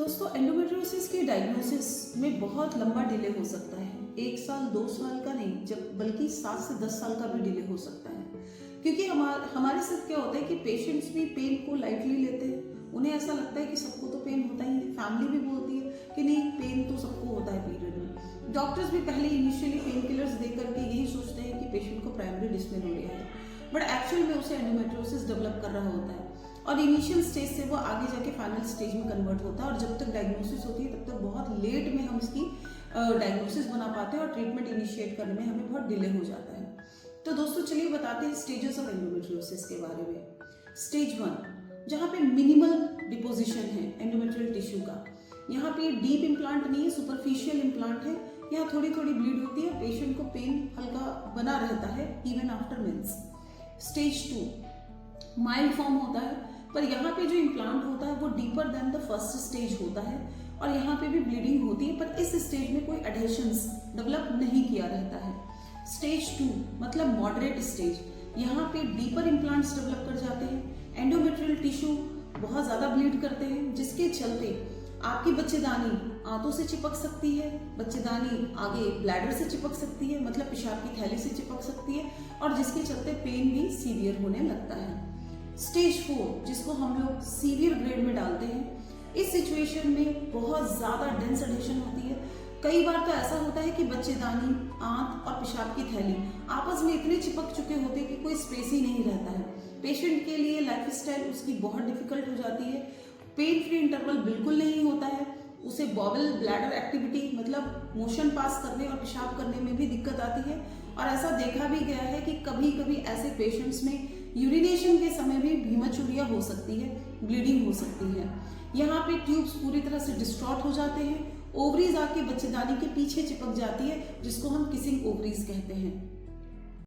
दोस्तों, एंडोमेट्रियोसिस की डायग्नोसिस में बहुत लंबा डिले हो सकता है। 1 साल 2 साल का नहीं, जब बल्कि 7 से 10 साल का भी डिले हो सकता है। क्योंकि हमारे साथ क्या होता है कि पेशेंट्स भी पेन को लाइटली लेते हैं। उन्हें ऐसा लगता है कि सबको तो पेन होता ही है। फैमिली भी बोलती है कि नहीं, पेन तो सबको होता है पीरियड में। डॉक्टर्स भी पहले इनिशियली पेन किलर्स दे करके यही सोचते हैं कि पेशेंट को प्राइमरी डिस्मेनोरिया है, बट एक्चुअल में उसे एंडोमेट्रियोसिस डेवलप कर रहा होता है और इनिशियल स्टेज से वो आगे जाके फाइनल स्टेज में कन्वर्ट होता है। और जब तक डायग्नोसिस होती है तब तक बहुत लेट में हम इसकी डायग्नोसिस बना पाते हैं और ट्रीटमेंट इनिशिएट करने में हमें बहुत डिले हो जाता है। तो दोस्तों, चलिए बताते हैं स्टेजेस ऑफ एंडोमेट्रियोसिस के बारे में। स्टेज 1, जहाँ पे मिनिमल डिपोजिशन है एंडोमेट्रियल टिश्यू का। यहाँ पे डीप इम्प्लांट नहीं है, सुपरफिशियल इम्प्लांट है। यहाँ थोड़ी थोड़ी ब्लीड होती है, पेशेंट को पेन हल्का बना रहता है even after mains. Stage 2 mild form होता है, पर यहाँ पे जो इम्प्लांट होता है वो deeper than the first stage होता है और यहाँ पे भी ब्लीडिंग होती है, पर इस स्टेज में कोई एडहेशंस डेवलप नहीं किया रहता है। स्टेज 2 मतलब मॉडरेट स्टेज, यहाँ पे डीपर इम्प्लांट्स डेवलप कर जाते हैं, एंडोमेट्रियल टिश्यू बहुत ज़्यादा ब्लीड करते हैं, जिसके चलते आपकी बच्चेदानी आंतों से चिपक सकती है, बच्चेदानी आगे ब्लैडर से चिपक सकती है, मतलब पेशाब की थैली से चिपक सकती है, और जिसके चलते पेन भी सीवियर होने लगता है। स्टेज 4 जिसको हम लोग सीवियर ग्रेड में डालते हैं, इस सिचुएशन में बहुत ज़्यादा डेंस एडहेशन होती है। कई बार तो ऐसा होता है कि बच्चेदानी, आंत और पेशाब की थैली आपस में इतने चिपक चुके होते हैं कि कोई स्पेस ही नहीं रहता है। पेशेंट के लिए लाइफ स्टाइल उसकी बहुत डिफिकल्ट हो जाती है। पेन फ्री इंटरवल बिल्कुल नहीं होता है, उसे बॉबल ब्लैडर एक्टिविटी मतलब मोशन पास करने और पेशाब करने में भी दिक्कत आती है। और ऐसा देखा भी गया है कि कभी कभी ऐसे पेशेंट्स में यूरिनेशन के समय भी भीमचूरिया हो सकती है, ब्लीडिंग हो सकती है। यहाँ पे ट्यूब्स पूरी तरह से डिस्ट्रॉट हो जाते हैं, ओवरीज आके बच्चेदानी के पीछे चिपक जाती है, जिसको हम किसिंग ओवरीज कहते हैं।